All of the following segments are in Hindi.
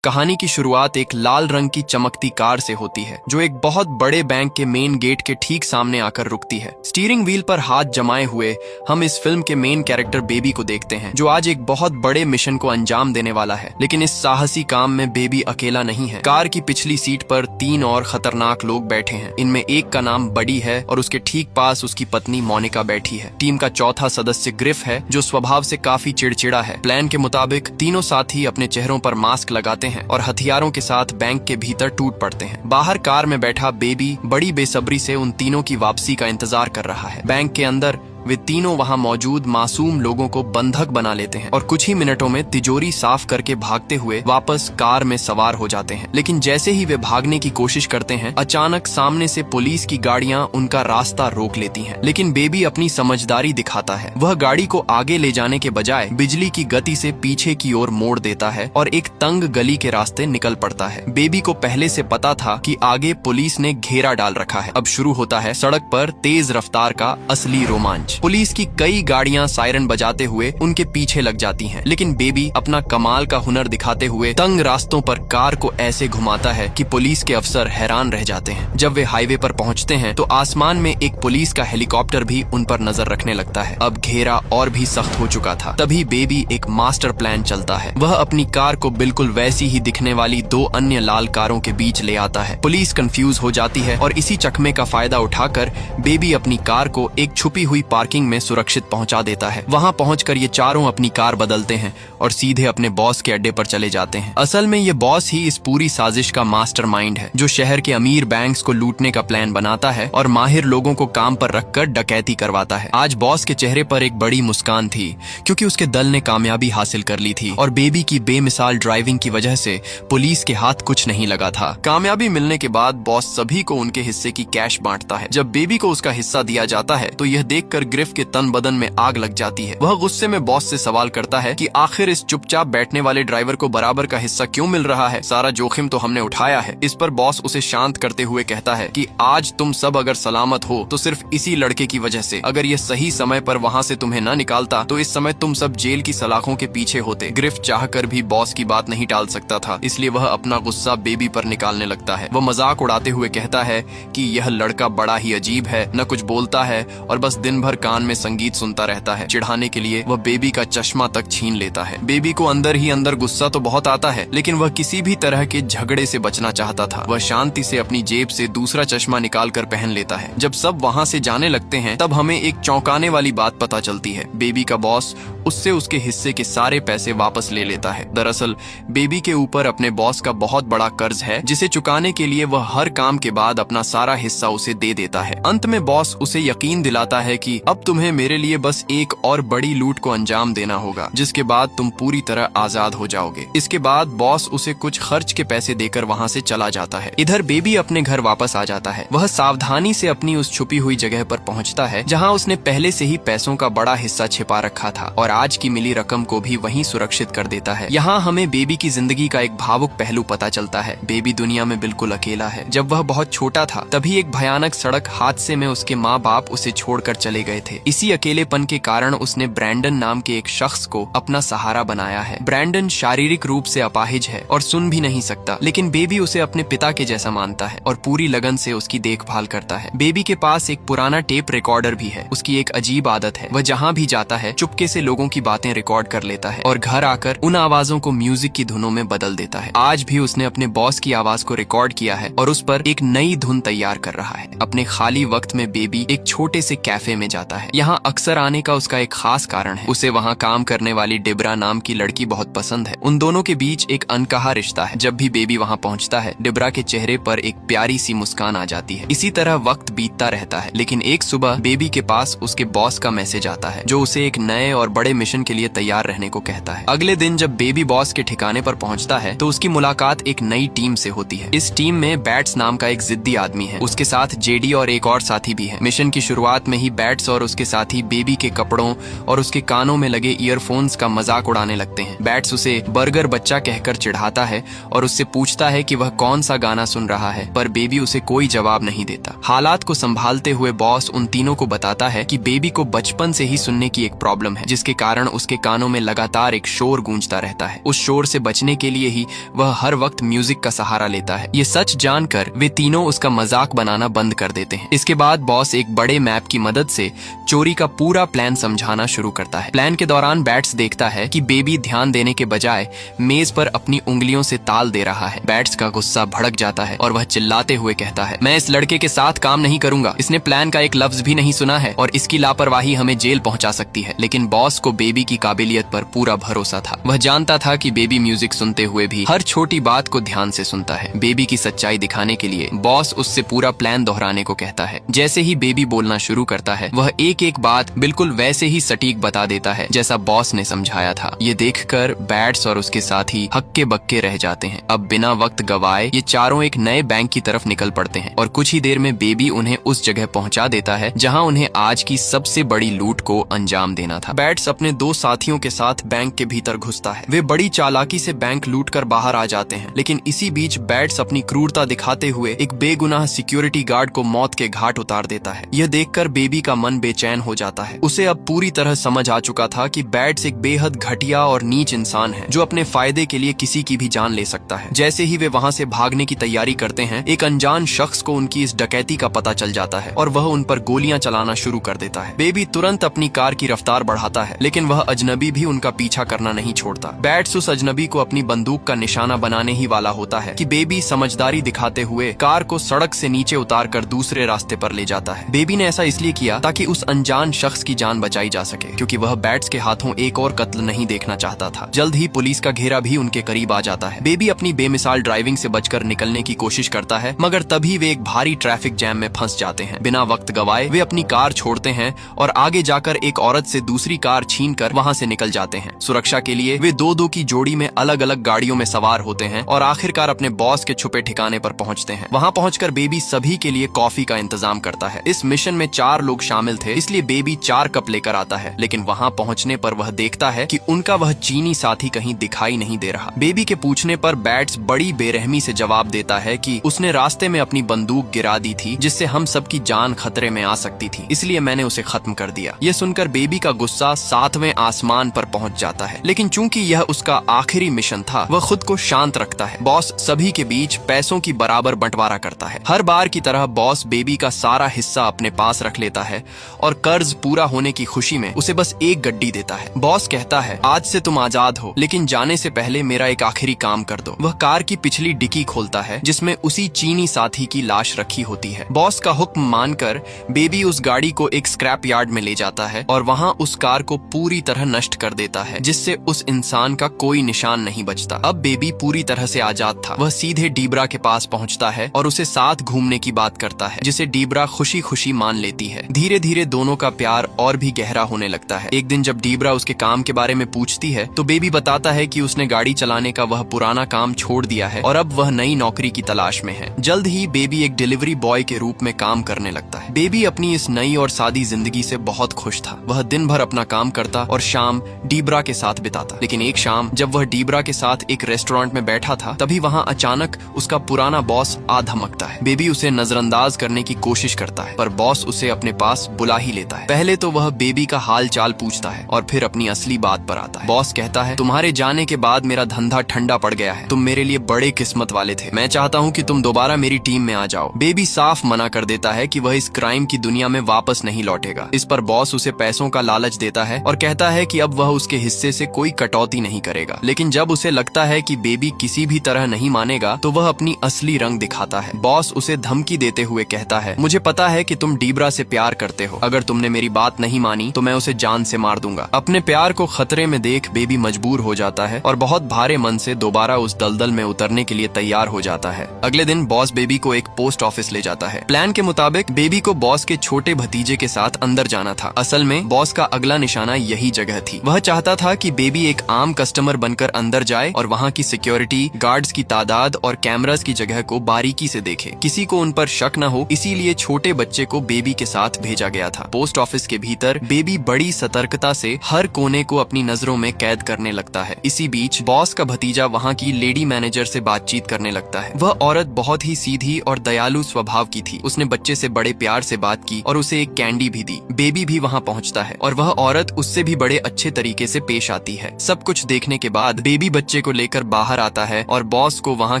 कहानी की शुरुआत एक लाल रंग की चमकती कार से होती है जो एक बहुत बड़े बैंक के मेन गेट के ठीक सामने आकर रुकती है। स्टीयरिंग व्हील पर हाथ जमाए हुए हम इस फिल्म के मेन कैरेक्टर बेबी को देखते हैं जो आज एक बहुत बड़े मिशन को अंजाम देने वाला है। लेकिन इस साहसी काम में बेबी अकेला नहीं है। कार की पिछली सीट पर 3 और खतरनाक लोग बैठे हैं। इनमें एक का नाम बडी है और उसके ठीक पास उसकी पत्नी मोनिका बैठी है। टीम का चौथा सदस्य ग्रिफ है जो स्वभाव से काफी चिड़चिड़ा है। प्लान के मुताबिक तीनों साथी अपने चेहरों पर मास्क लगाते हैं और हथियारों के साथ बैंक के भीतर टूट पड़ते हैं। बाहर कार में बैठा बेबी बड़ी बेसब्री से उन तीनों की वापसी का इंतजार कर रहा है। बैंक के अंदर वे तीनों वहां मौजूद मासूम लोगों को बंधक बना लेते हैं और कुछ ही मिनटों में तिजोरी साफ करके भागते हुए वापस कार में सवार हो जाते हैं। लेकिन जैसे ही वे भागने की कोशिश करते हैं, अचानक सामने से पुलिस की गाड़ियां उनका रास्ता रोक लेती हैं। लेकिन बेबी अपनी समझदारी दिखाता है। वह गाड़ी को आगे ले जाने के बजाय बिजली की गति से पीछे की ओर मोड़ देता है और एक तंग गली के रास्ते निकल पड़ता है। बेबी को पहले से पता था कि आगे पुलिस ने घेरा डाल रखा है। अब शुरू होता है सड़क पर तेज रफ्तार का असली रोमांच। पुलिस की कई गाड़ियां सायरन बजाते हुए उनके पीछे लग जाती हैं, लेकिन बेबी अपना कमाल का हुनर दिखाते हुए तंग रास्तों पर कार को ऐसे घुमाता है कि पुलिस के अफसर हैरान रह जाते हैं। जब वे हाईवे पर पहुंचते हैं तो आसमान में एक पुलिस का हेलीकॉप्टर भी उन पर नजर रखने लगता है। अब घेरा और भी सख्त हो चुका था। तभी बेबी एक मास्टर प्लान चलता है। वह अपनी कार को बिल्कुल वैसी ही दिखने वाली 2 अन्य लाल कारों के बीच ले आता है। पुलिस कंफ्यूज हो जाती है और इसी चकमे का फायदा उठाकर बेबी अपनी कार को एक छुपी हुई पार्किंग में सुरक्षित पहुंचा देता है। वहां पहुंचकर ये चारों अपनी कार बदलते हैं और सीधे अपने बॉस के अड्डे पर चले जाते हैं। असल में ये बॉस ही इस पूरी साजिश का मास्टरमाइंड है जो शहर के अमीर बैंक्स को लूटने का प्लान बनाता है और माहिर लोगों को काम पर रखकर डकैती करवाता है। आज बॉस के चेहरे पर एक बड़ी मुस्कान थी क्योंकि उसके दल ने कामयाबी हासिल कर ली थी और बेबी की बेमिसाल ड्राइविंग की वजह से पुलिस के हाथ कुछ नहीं लगा था। कामयाबी मिलने के बाद बॉस सभी को उनके हिस्से की कैश बांटता है। जब बेबी को उसका हिस्सा दिया जाता है तो यह देखकर ग्रिफ के तन बदन में आग लग जाती है। वह गुस्से में बॉस से सवाल करता है कि आखिर इस चुपचाप बैठने वाले ड्राइवर को बराबर का हिस्सा क्यों मिल रहा है? सारा जोखिम तो हमने उठाया है। इस पर बॉस उसे शांत करते हुए कहता है कि आज तुम सब अगर सलामत हो तो सिर्फ इसी लड़के की वजह से। अगर ये सही समय पर वहाँ से तुम्हें न निकालता तो इस समय तुम सब जेल की सलाखों के पीछे होते। ग्रिफ चाहकर भी बॉस की बात नहीं टाल सकता था, इसलिए वह अपना गुस्सा बेबी पर निकालने लगता है। वह मजाक उड़ाते हुए कहता है कि यह लड़का बड़ा ही अजीब है, न कुछ बोलता है और बस दिन भर कान में संगीत सुनता रहता है। चिढ़ाने के लिए वह बेबी का चश्मा तक छीन लेता है। बेबी को अंदर ही अंदर गुस्सा तो बहुत आता है, लेकिन वह किसी भी तरह के झगड़े से बचना चाहता था। वह शांति से अपनी जेब से दूसरा चश्मा निकाल कर पहन लेता है। जब सब वहाँ से जाने लगते हैं तब हमें एक चौंकाने वाली बात पता चलती है। बेबी का बॉस उससे उसके हिस्से के सारे पैसे वापस ले लेता है। दरअसल बेबी के ऊपर अपने बॉस का बहुत बड़ा कर्ज है जिसे चुकाने के लिए वह हर काम के बाद अपना सारा हिस्सा उसे दे देता है। अंत में बॉस उसे यकीन दिलाता है कि अब तुम्हें मेरे लिए बस एक और बड़ी लूट को अंजाम देना होगा जिसके बाद तुम पूरी तरह आजाद हो जाओगे। इसके बाद बॉस उसे कुछ खर्च के पैसे देकर वहाँ से चला जाता है। इधर बेबी अपने घर वापस आ जाता है। वह सावधानी से अपनी उस छुपी हुई जगह पर पहुँचता है जहाँ उसने पहले से ही पैसों का बड़ा हिस्सा छिपा रखा था और आज की मिली रकम को भी वहीं सुरक्षित कर देता है। यहाँ हमें बेबी की जिंदगी का एक भावुक पहलू पता चलता है। बेबी दुनिया में बिल्कुल अकेला है। जब वह बहुत छोटा था तभी एक भयानक सड़क हादसे में उसके माँ बाप उसे छोड़कर चले गए थे। इसी अकेलेपन के कारण उसने ब्रैंडन नाम के एक शख्स को अपना सहारा बनाया है। ब्रैंडन शारीरिक रूप से अपाहिज है और सुन भी नहीं सकता, लेकिन बेबी उसे अपने पिता के जैसा मानता है और पूरी लगन से उसकी देखभाल करता है। बेबी के पास एक पुराना टेप रिकॉर्डर भी है। उसकी एक अजीब आदत है, वह जहाँ भी जाता है चुपके से लोगों की बातें रिकॉर्ड कर लेता है और घर आकर उन आवाजों को म्यूजिक की धुनों में बदल देता है। आज भी उसने अपने बॉस की आवाज को रिकॉर्ड किया है और उस पर एक नई धुन तैयार कर रहा है। अपने खाली वक्त में बेबी एक छोटे से कैफे में जाता है। यहाँ अक्सर आने का उसका एक खास कारण है। उसे वहाँ काम करने वाली डिब्रा नाम की लड़की बहुत पसंद है। उन दोनों के बीच एक अनकहा रिश्ता है। जब भी बेबी वहाँ पहुँचता है डिब्रा के चेहरे पर एक प्यारी सी मुस्कान आ जाती है। इसी तरह वक्त बीतता रहता है, लेकिन एक सुबह बेबी के पास उसके बॉस का मैसेज आता है जो उसे एक नए और बड़े मिशन के लिए तैयार रहने को कहता है। अगले दिन जब बेबी बॉस के ठिकाने पर पहुँचता है तो उसकी मुलाकात एक नई टीम से होती है। इस टीम में बैट्स नाम का एक जिद्दी आदमी है। उसके साथ जेडी और एक और साथी भी है। मिशन की शुरुआत में ही बैट्स और उसके साथी बेबी के कपड़ों और उसके कानों में लगे ईयरफोन्स का मजाक उड़ाने लगते हैं। बैट्स उसे बर्गर बच्चा कहकर चिढ़ाता है और उससे पूछता है कि वह कौन सा गाना सुन रहा है, पर बेबी उसे कोई जवाब नहीं देता। हालात को संभालते हुए बॉस उन तीनों को बताता है कि बेबी को बचपन से ही सुनने की एक प्रॉब्लम है, जिसके कारण उसके कानों में लगातार एक शोर गूंजता रहता है। उस शोर से बचने के लिए ही वह हर वक्त म्यूजिक का सहारा लेता है। ये सच जानकर वे तीनों उसका मजाक बनाना बंद कर देते हैं। इसके बाद बॉस एक बड़े मैप की मदद से चोरी का पूरा प्लान समझाना शुरू करता है। प्लान के दौरान बैट्स देखता है कि बेबी ध्यान देने के बजाय मेज पर अपनी उंगलियों से ताल दे रहा है। बैट्स का गुस्सा भड़क जाता है और वह चिल्लाते हुए कहता है, मैं इस लड़के के साथ काम नहीं करूंगा। इसने प्लान का एक लफ्ज भी नहीं सुना है और इसकी लापरवाही हमें जेल पहुंचा सकती है। लेकिन बॉस को बेबी की काबिलियत पर पूरा भरोसा था। वह जानता था कि बेबी म्यूजिक सुनते हुए भी हर छोटी बात को ध्यान से सुनता है। बेबी की सच्चाई दिखाने के लिए बॉस उससे पूरा प्लान दोहराने को कहता है। जैसे ही बेबी बोलना शुरू करता है, वह एक एक बात बिल्कुल वैसे ही सटीक बता देता है जैसा बॉस ने समझाया था। ये देखकर बैट्स और उसके साथी हक्के बक्के रह जाते हैं। अब बिना वक्त गवाए ये चारों एक नए बैंक की तरफ निकल पड़ते हैं और कुछ ही देर में बेबी उन्हें उस जगह पहुंचा देता है जहां उन्हें आज की सबसे बड़ी लूट को अंजाम देना था। बैट्स अपने दो साथियों के साथ बैंक के भीतर घुसता है। वे बड़ी चालाकी से बैंक लूट कर बाहर आ जाते हैं, लेकिन इसी बीच बैट्स अपनी क्रूरता दिखाते हुए एक बेगुनाह सिक्योरिटी गार्ड को मौत के घाट उतार देता है। यह देखकर बेबी का मन बेचैन हो जाता है। उसे अब पूरी तरह समझ आ चुका था कि बैट्स एक बेहद घटिया और नीच इंसान है जो अपने फायदे के लिए किसी की भी जान ले सकता है। जैसे ही वे वहां से भागने की तैयारी करते हैं, एक अनजान शख्स को उनकी इस डकैती का पता चल जाता है और वह उन पर गोलियां चलाना शुरू कर देता है। बेबी तुरंत अपनी कार की रफ्तार बढ़ाता है, लेकिन वह अजनबी भी उनका पीछा करना नहीं छोड़ता। बैट्स उस अजनबी को अपनी बंदूक का निशाना बनाने ही वाला होता है कि बेबी समझदारी दिखाते हुए कार को सड़क से नीचे उतारकर दूसरे रास्ते पर ले जाता है। बेबी ने ऐसा इसलिए किया ताकि उस अनजान शख्स की जान बचाई जा सके, क्योंकि वह बैट्स के हाथों एक और कत्ल नहीं देखना चाहता था। जल्द ही पुलिस का घेरा भी उनके करीब आ जाता है। बेबी अपनी बेमिसाल ड्राइविंग से बचकर निकलने की कोशिश करता है, मगर तभी वे एक भारी ट्रैफिक जैम में फंस जाते हैं। बिना वक्त गवाए वे अपनी कार छोड़ते हैं और आगे जाकर एक औरत से दूसरी कार छीनकर वहां से निकल जाते हैं। सुरक्षा के लिए वे दो दो की जोड़ी में अलग अलग गाड़ियों में सवार होते हैं और आखिरकार अपने बॉस के छुपे ठिकाने पर पहुंचते हैं। वहां पहुंचकर बेबी सभी के लिए कॉफी का इंतजाम करता है। इस मिशन में 4 लोग शामिल थे, इसलिए बेबी 4 कप लेकर आता है, लेकिन वहां पहुंचने पर वह देखता है कि उनका वह चीनी साथी कहीं दिखाई नहीं दे रहा। बेबी के पूछने पर बैट्स बड़ी बेरहमी से जवाब देता है कि उसने रास्ते में अपनी बंदूक गिरा दी थी, जिससे हम सबकी जान खतरे में आ सकती थी, इसलिए मैंने उसे खत्म कर दिया। यह सुनकर बेबी का गुस्सा 7वें आसमान पर पहुंच जाता है, लेकिन चूंकि यह उसका आखिरी मिशन था, वह खुद को शांत रखता है। बॉस सभी के बीच पैसों की बराबर बंटवारा करता है। हर बार की तरह बॉस बेबी का सारा हिस्सा अपने पास रख लेता है और कर्ज पूरा होने की खुशी में उसे बस एक गड्डी देता है। बॉस कहता है, आज से तुम आजाद हो, लेकिन जाने से पहले मेरा एक आखिरी काम कर दो। वह कार की पिछली डिक्की खोलता है, जिसमें उसी चीनी साथी की लाश रखी होती है। बॉस का हुक्म मानकर बेबी उस गाड़ी को एक स्क्रैप यार्ड में ले जाता है और वहां उस कार को पूरी तरह नष्ट कर देता है, जिससे उस इंसान का कोई निशान नहीं बचता। अब बेबी पूरी तरह से आजाद था। वह सीधे डीब्रा के पास पहुंचता है और उसे साथ घूमने की बात करता है, जिसे डीब्रा खुशी खुशी मान लेती है। धीरे धीरे दोनों का प्यार और भी गहरा होने लगता है। एक दिन जब डीब्रा उसके काम के बारे में पूछती है, तो बेबी बताता है कि उसने गाड़ी चलाने का वह पुराना काम छोड़ दिया है और अब वह नई नौकरी की तलाश में है। जल्द ही बेबी एक डिलीवरी बॉय के रूप में काम करने लगता है। बेबी अपनी इस नई और सादी जिंदगी से बहुत खुश था। वह दिन भर अपना काम करता और शाम डीब्रा के साथ बिताता। लेकिन एक शाम जब वह डीब्रा के साथ एक रेस्टोरेंट में बैठा था, तभी वहां अचानक उसका पुराना बॉस आ धमकता है। बेबी उसे नजरअंदाज करने की कोशिश करता है, पर बॉस उसे अपने पास बुला ही लेता है। पहले तो वह बेबी का हाल चाल पूछता है और फिर अपनी असली बात पर आता है। बॉस कहता है, तुम्हारे जाने के बाद मेरा धंधा ठंडा पड़ गया है। तुम मेरे लिए बड़े किस्मत वाले थे। मैं चाहता हूँ कि तुम दोबारा मेरी टीम में आ जाओ। बेबी साफ मना कर देता है कि वह इस क्राइम की दुनिया में वापस नहीं लौटेगा। इस पर बॉस उसे पैसों का लालच देता है और कहता है कि अब वह उसके हिस्से से कोई कटौती नहीं करेगा। लेकिन जब उसे लगता है कि बेबी किसी भी तरह नहीं मानेगा, तो वह अपनी असली रंग दिखाता है। बॉस उसे धमकी देते हुए कहता है, मुझे पता है कि तुम डीब्रा से प्यार करते हो। अगर तुमने मेरी बात नहीं मानी तो मैं उसे जान से मार दूंगा। अपने प्यार को खतरे में देख बेबी मजबूर हो जाता है और बहुत भारे मन से दोबारा उस दलदल में उतरने के लिए तैयार हो जाता है। अगले दिन बॉस बेबी को एक पोस्ट ऑफिस ले जाता है। प्लान के मुताबिक बेबी को बॉस के छोटे भतीजे के साथ अंदर जाना था। असल में बॉस का अगला निशाना यही जगह थी। वह चाहता था कि बेबी एक आम कस्टमर बनकर अंदर जाए और वहाँ की सिक्योरिटी गार्ड्स की तादाद और कैमरास की जगह को बारीकी से देखे। किसी को उन पर शक न हो, इसीलिए छोटे बच्चे को बेबी के साथ भेजा गया गया था। पोस्ट ऑफिस के भीतर बेबी बड़ी सतर्कता से हर कोने को अपनी नजरों में कैद करने लगता है। इसी बीच बॉस का भतीजा वहाँ की लेडी मैनेजर से बातचीत करने लगता है। वह औरत बहुत ही सीधी और दयालु स्वभाव की थी। उसने बच्चे से बड़े प्यार से बात की और उसे एक कैंडी भी दी। बेबी भी वहाँ पहुँचता है और वह औरत उससे भी बड़े अच्छे तरीके से पेश आती है। सब कुछ देखने के बाद बेबी बच्चे को लेकर बाहर आता है और बॉस को वहाँ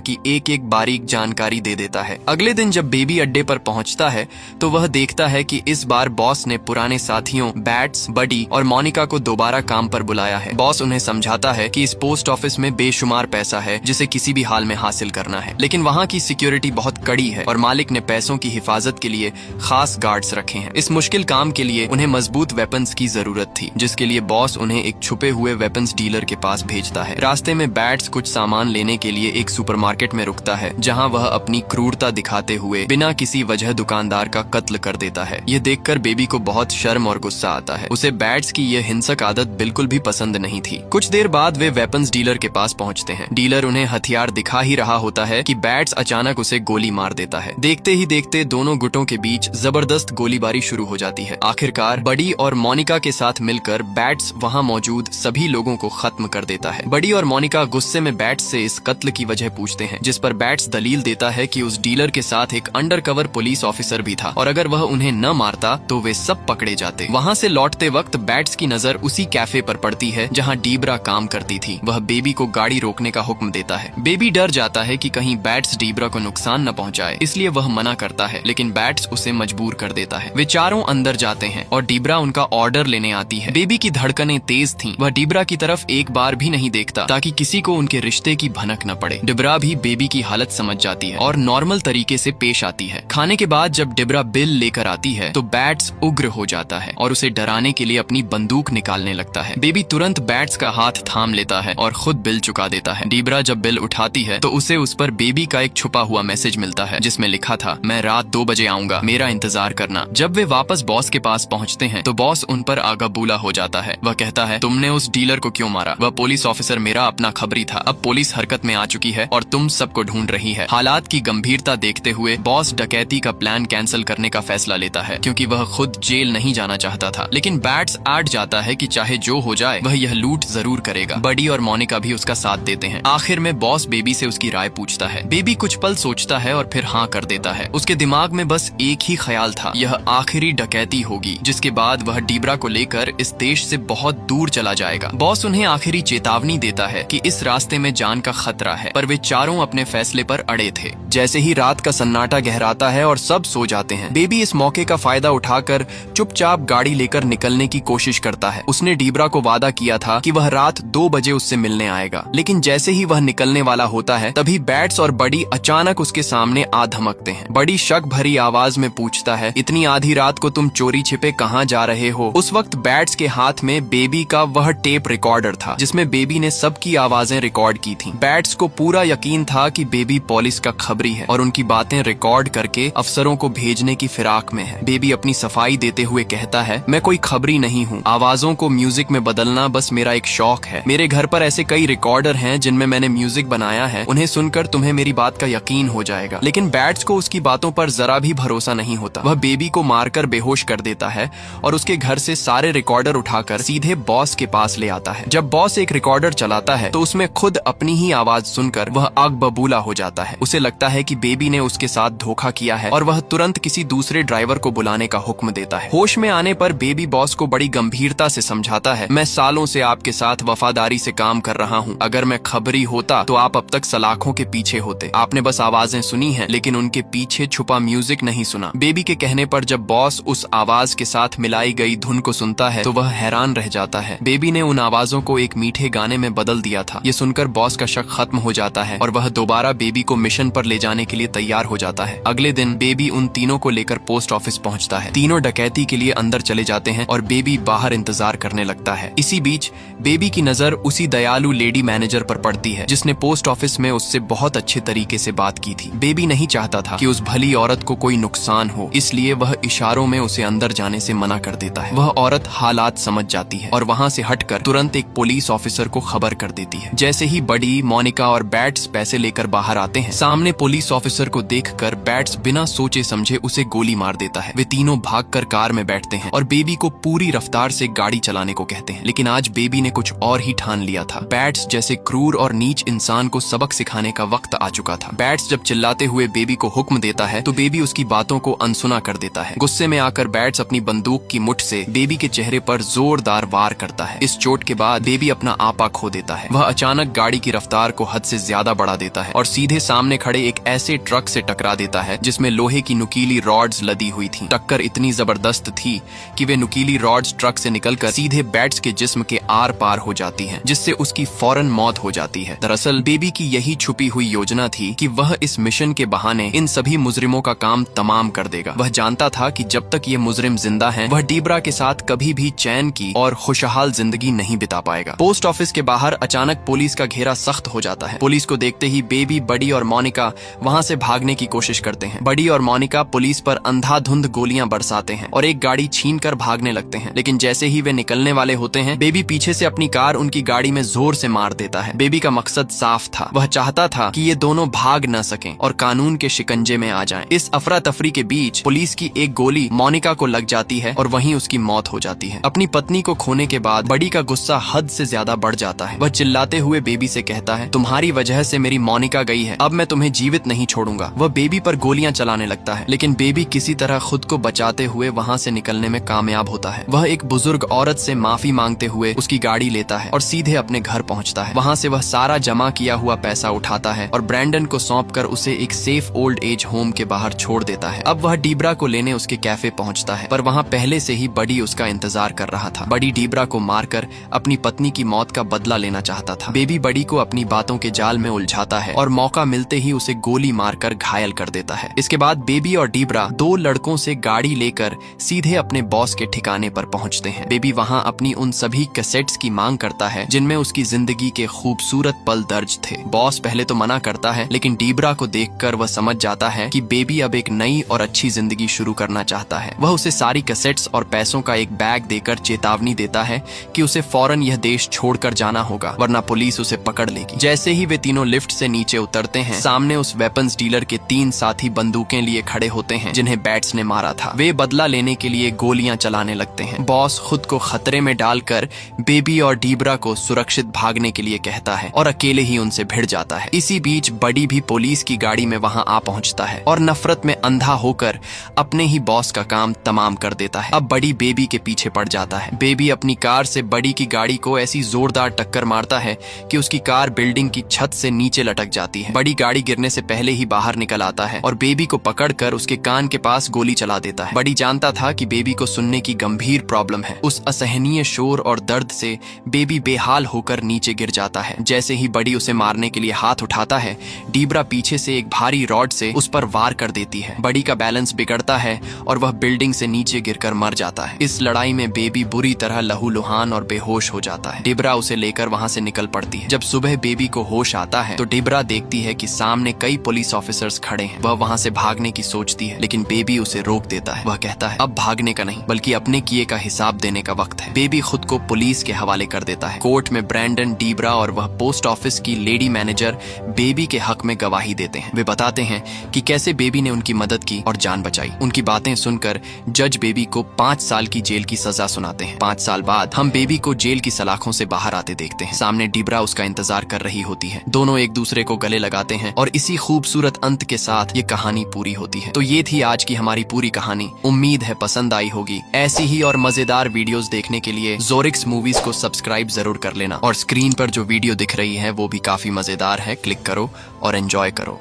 की एक एक बारीक जानकारी दे देता है। अगले दिन जब बेबी अड्डे पर पहुँचता है तो वह देखता है कि इस बार बॉस ने पुराने साथियों बैट्स, बडी और मोनिका को दोबारा काम पर बुलाया है। बॉस उन्हें समझाता है कि इस पोस्ट ऑफिस में बेशुमार पैसा है जिसे किसी भी हाल में हासिल करना है, लेकिन वहाँ की सिक्योरिटी बहुत कड़ी है और मालिक ने पैसों की हिफाजत के लिए खास गार्ड्स रखे हैं। इस मुश्किल काम के लिए उन्हें मजबूत वेपन्स की जरूरत थी, जिसके लिए बॉस उन्हें एक छुपे हुए वेपन्स डीलर के पास भेजता है। रास्ते में बैट्स कुछ सामान लेने के लिए एक सुपरमार्केट में रुकता है, जहाँ वह अपनी क्रूरता दिखाते हुए बिना किसी वजह दुकानदार का कत्ल कर देता है। ये देखकर बेबी को बहुत शर्म और गुस्सा आता है। उसे बैट्स की यह हिंसक आदत बिल्कुल भी पसंद नहीं थी। कुछ देर बाद वे वेपन्स डीलर के पास पहुंचते हैं। डीलर उन्हें हथियार दिखा ही रहा होता है कि बैट्स अचानक उसे गोली मार देता है। देखते ही देखते दोनों गुटों के बीच जबरदस्त गोलीबारी शुरू हो जाती है। आखिरकार बडी और मोनिका के साथ मिलकर बैट्स वहाँ मौजूद सभी लोगों को खत्म कर देता है। बडी और मोनिका गुस्से में बैट्स से इस कत्ल की वजह पूछते हैं, जिस पर बैट्स दलील देता है कि उस डीलर के साथ एक अंडरकवर पुलिस ऑफिसर भी था और अगर वह उन्हें न मारता तो वे सब पकड़े जाते। वहाँ से लौटते वक्त बैट्स की नजर उसी कैफे पर पड़ती है जहाँ डीबरा काम करती थी। वह बेबी को गाड़ी रोकने का हुक्म देता है। बेबी डर जाता है कि कहीं बैट्स डीबरा को नुकसान न पहुँचाए, इसलिए वह मना करता है, लेकिन बैट्स उसे मजबूर कर देता है। वे चारों अंदर जाते हैं और डीबरा उनका ऑर्डर लेने आती है। बेबी की धड़कनें तेज थीं। वह डीबरा की तरफ एक बार भी नहीं देखता ताकि किसी को उनके रिश्ते की भनक न पड़े। डिबरा भी बेबी की हालत समझ जाती है और नॉर्मल तरीके से पेश आती है। खाने के बाद जब डिबरा बिल लेकर आती है तो बैट्स उग्र हो जाता है और उसे डराने के लिए अपनी बंदूक निकालने लगता है। बेबी तुरंत बैट्स का हाथ थाम लेता है और खुद बिल चुका देता है। डिबरा जब बिल उठाती है तो उसे उस पर बेबी का एक छुपा हुआ मैसेज मिलता है, जिसमें लिखा था, मैं रात 2 बजे आऊंगा, मेरा इंतजार करना। जब वे वापस बॉस के पास पहुंचते हैं तो बॉस उन पर आगाबूला हो जाता है। वह कहता है, तुमने उस डीलर को क्यों मारा? वह पुलिस ऑफिसर मेरा अपना खबरी था। अब पुलिस हरकत में आ चुकी है और तुम सबको ढूंढ रही है। हालात की गंभीरता देखते हुए बॉस डकैती का प्लान कैंसिल करने का फैसला लेता है, क्योंकि वह खुद जेल नहीं जाना चाहता था। लेकिन बैट्स आड़ जाता है कि चाहे जो हो जाए वह यह लूट जरूर करेगा। बडी और मोनिका भी उसका साथ देते हैं। आखिर में बॉस बेबी से उसकी राय पूछता है। बेबी कुछ पल सोचता है और फिर हाँ कर देता है। उसके दिमाग में बस एक ही ख्याल था, यह आखिरी डकैती होगी, जिसके बाद वह डीबरा को लेकर इस देश से बहुत दूर चला जाएगा। बॉस उन्हें आखिरी चेतावनी देता है कि इस रास्ते में जान का खतरा है, पर वे चारों अपने फैसले पर अड़े थे। जैसे ही रात का सन्नाटा गहराता है और सब सो जाते हैं, बेबी इस मौके का फायदा उठाकर चुपचाप गाड़ी लेकर निकलने की कोशिश करता है। उसने डीबरा को वादा किया था कि वह रात 2 बजे उससे मिलने आएगा, लेकिन जैसे ही वह निकलने वाला होता है तभी बैट्स और बडी अचानक उसके सामने आ धमकते हैं। बडी शक भरी आवाज में पूछता है, इतनी आधी रात को तुम चोरी छिपे कहाँ जा रहे हो? उस वक्त बैट्स के हाथ में बेबी का वह टेप रिकॉर्डर था जिसमें बेबी ने सबकी आवाजें रिकॉर्ड की थी। बैट्स को पूरा यकीन था कि बेबी पुलिस का खबरी है और उनकी बातें रिकॉर्ड करके अफसरों को भेजने की फिराक में है। बेबी अपनी सफाई देते हुए कहता है, मैं कोई खबरी नहीं हूँ, आवाजों को म्यूजिक में बदलना बस मेरा एक शौक है। मेरे घर पर ऐसे कई रिकॉर्डर हैं जिनमें मैंने म्यूजिक बनाया है, उन्हें सुनकर तुम्हें मेरी बात का यकीन हो जाएगा। लेकिन बैट्स को उसकी बातों पर जरा भी भरोसा नहीं होता। वह बेबी को मारकर बेहोश कर देता है और उसके घर से सारे रिकॉर्डर उठाकर सीधे बॉस के पास ले आता है। जब बॉस एक रिकॉर्डर चलाता है तो उसमें खुद अपनी ही आवाज सुनकर वह आग बबूला हो जाता है। उसे लगता है कि बेबी ने उसके साथ धोखा किया है और वह तुरंत किसी दूसरे ड्राइवर को बुलाने का हुक्म देता है। होश में आने पर बेबी बॉस को बड़ी गंभीरता से समझाता है, मैं सालों से आपके साथ वफादारी से काम कर रहा हूँ। अगर मैं खबरी होता तो आप अब तक सलाखों के पीछे होते। आपने बस आवाजें सुनी हैं, लेकिन उनके पीछे छुपा म्यूजिक नहीं सुना। बेबी के कहने पर जब बॉस उस आवाज के साथ मिलाई गई धुन को सुनता है तो वह हैरान रह जाता है। बेबी ने उन आवाजों को एक मीठे गाने में बदल दिया था। ये सुनकर बॉस का शक खत्म हो जाता है और वह दोबारा बेबी को मिशन पर ले जाने के लिए तैयार हो जाता है। अगले दिन बेबी उन तीनों को लेकर पोस्ट ऑफिस पहुंचता है। तीनों डकैती के लिए अंदर चले जाते हैं और बेबी बाहर इंतजार करने लगता है। इसी बीच बेबी की नजर उसी दयालु लेडी मैनेजर पर पड़ती है जिसने पोस्ट ऑफिस में उससे बहुत अच्छे तरीके से बात की थी। बेबी नहीं चाहता था कि उस भली औरत को कोई नुकसान हो, इसलिए वह इशारों में उसे अंदर जाने से मना कर देता है। वह औरत हालात समझ जाती है और वहाँ से हटकर तुरंत एक पुलिस ऑफिसर को खबर कर देती है। जैसे ही बडी, मोनिका और बैट्स पैसे लेकर बाहर आते हैं, सामने पुलिस ऑफिसर को देखकर बैट्स बिना सोचे समझे उसे गोली मार देता है। वे तीनों भागकर कार में बैठते हैं और बेबी को पूरी रफ्तार से गाड़ी चलाने को कहते हैं। लेकिन आज बेबी ने कुछ और ही ठान लिया था। बैट्स जैसे क्रूर और नीच इंसान को सबक सिखाने का वक्त आ चुका था। बैट्स जब चिल्लाते हुए बेबी को हुक्म देता है तो बेबी उसकी बातों को अनसुना कर देता है। गुस्से में आकर बैट्स अपनी बंदूक की मुठ से बेबी के चेहरे पर जोरदार वार करता है। इस चोट के बाद बेबी अपना आपा खो देता है। वह अचानक गाड़ी की रफ्तार को हद से ज्यादा बढ़ा देता है और सीधे सामने खड़े एक ऐसे ट्रक से टकरा देता है जिसमें लोहे की नुकीली रॉड्स लदी हुई थी। टक्कर इतनी जबरदस्त थी कि वे नुकीली रॉड्स ट्रक से निकलकर सीधे बैट्स के जिस्म के आर पार हो जाती हैं, जिससे उसकी फौरन मौत हो जाती है। दरअसल बेबी की यही छुपी हुई योजना थी कि वह इस मिशन के बहाने इन सभी मुजरिमों का काम तमाम कर देगा। वह जानता था कि जब तक ये मुजरिम जिंदा हैं, वह डीब्रा के साथ कभी भी चैन की और खुशहाल जिंदगी नहीं बिता पाएगा। पोस्ट ऑफिस के बाहर अचानक पुलिस का घेरा सख्त हो जाता है। पुलिस को देखते ही बेबी, बडी और मोनिका वहाँ से भागने की कोशिश करते हैं। बडी और मोनिका पुलिस पर अंधाधुंध गोलियां बरसाते हैं और एक गाड़ी छीनकर भागने लगते हैं। लेकिन जैसे ही वे निकलने वाले होते हैं, बेबी पीछे से अपनी कार उनकी गाड़ी में जोर से मार देता है। बेबी का मकसद साफ था। वह चाहता था कि ये दोनों भाग न सकें और कानून के शिकंजे में आ जाएं। इस अफरा तफरी के बीच पुलिस की एक गोली मोनिका को लग जाती है और वहीं उसकी मौत हो जाती है। अपनी पत्नी को खोने के बाद बडी का गुस्सा हद से ज्यादा बढ़ जाता है। वह चिल्लाते हुए बेबी से कहता है, तुम्हारी वजह से मेरी मोनिका गई है, अब मैं तुम्हें जीवित नहीं छोड़ूंगा। वह बेबी पर गोलियां चलाने लगता है, लेकिन बेबी किसी तरह खुद को बचाते हुए वहाँ से निकलने में कामयाब होता है। वह एक बुजुर्ग औरत से माफी मांगते हुए उसकी गाड़ी लेता है और सीधे अपने घर पहुँचता है। वहाँ से वह सारा जमा किया हुआ पैसा उठाता है और ब्रैंडन को सौंपकर उसे एक सेफ ओल्ड एज होम के बाहर छोड़ देता है। अब वह डीब्रा को लेने उसके कैफे पहुँचता है, पर वहाँ पहले से ही बडी उसका इंतजार कर रहा था। बडी डीब्रा को मारकर अपनी पत्नी की मौत का बदला लेना चाहता था। बेबी बडी को अपनी बातों के जाल में उलझाता है और मौका मिलते ही उसे गोली मारकर घायल कर देता है। इसके बाद बेबी और डीब्रा दो लड़कों से गाड़ी लेकर सीधे अपने बॉस के ठिकाने पर पहुंचते हैं। बेबी वहां अपनी उन सभी कैसेट्स की मांग करता है जिनमें उसकी जिंदगी के खूबसूरत पल दर्ज थे। बॉस पहले तो मना करता है, लेकिन डीब्रा को देखकर वह समझ जाता है कि बेबी अब एक नई और अच्छी जिंदगी शुरू करना चाहता है। वह उसे सारी कैसेट्स और पैसों का एक बैग देकर चेतावनी देता है कि उसे फौरन यह देश छोड़कर जाना होगा, वरना पुलिस उसे पकड़ लेगी। जैसे ही वे तीनों लिफ्ट से नीचे उतरते हैं, सामने उस वेपन्स डीलर के 3 साथी बंदूकें लिए खड़े होते हैं जिन्हें बैट्स ने मारा था। वे बदला लेने के लिए गोलियां चलाने लगते हैं। बॉस खुद को खतरे में डालकर बेबी और डीब्रा को सुरक्षित भागने के लिए कहता है और अकेले ही उनसे भिड़ जाता है। इसी बीच बडी भी पुलिस की गाड़ी में वहां आ पहुंचता है और नफरत में अंधा होकर अपने ही बॉस का काम तमाम कर देता है। अब बडी बेबी के पीछे पड़ जाता है। बेबी अपनी कार से बडी की गाड़ी को ऐसी जोरदार टक्कर मारता है कि उसकी कार बिल्डिंग की छत से नीचे लटक जाती है। बडी गाड़ी गिरने से पहले ही बाहर निकल आता है और बेबी को पकड़कर उसके कान के पास गोली चला देता है। बडी जानता था कि बेबी को सुनने की गंभीर प्रॉब्लम है। उस असहनीय शोर और दर्द से बेबी बेहाल होकर नीचे गिर जाता है। जैसे ही बडी उसे मारने के लिए हाथ उठाता है, डीब्रा पीछे से एक भारी रॉड से उस पर वार कर देती है। बडी का बैलेंस बिगड़ता है और वह बिल्डिंग से नीचे गिरकर मर जाता है। इस लड़ाई में बेबी बुरी तरह लहूलुहान और बेहोश हो जाता है। डीब्रा उसे लेकर वहां से निकल पड़ती है। जब सुबह बेबी को होश आता है तो डीब्रा देखती है कि सामने कई पुलिस ऑफिसर्स खड़े हैं। वह वहां से भागने की सोचती है, लेकिन बेबी उसे रोक देता है। वह कहता है, अब भागने का नहीं बल्कि अपने किए का हिसाब देने का वक्त है। बेबी खुद को पुलिस के हवाले कर देता है। कोर्ट में ब्रैंडन, डीब्रा और वह पोस्ट ऑफिस की लेडी मैनेजर बेबी के हक में गवाही देते हैं। वे बताते हैं कि कैसे बेबी ने उनकी मदद की और जान बचाई। उनकी बातें सुनकर जज बेबी को 5 साल की जेल की सजा सुनाते हैं। 5 साल बाद हम बेबी को जेल की सलाखों से बाहर आते देखते हैं। सामने डीब्रा उसका इंतजार कर रही होती है। दोनों एक दूसरे को गले लगाते हैं और इसी खूबसूरत अंत के साथ ये कहानी पूरी होती है। तो ये थी आज की हमारी पूरी कहानी। उम्मीद है पसंद आई होगी। ऐसी ही और मजेदार वीडियोस देखने के लिए ज़ोरिक्स मूवीज को सब्सक्राइब जरूर कर लेना और स्क्रीन पर जो वीडियो दिख रही है वो भी काफी मजेदार है। क्लिक करो और एंजॉय करो।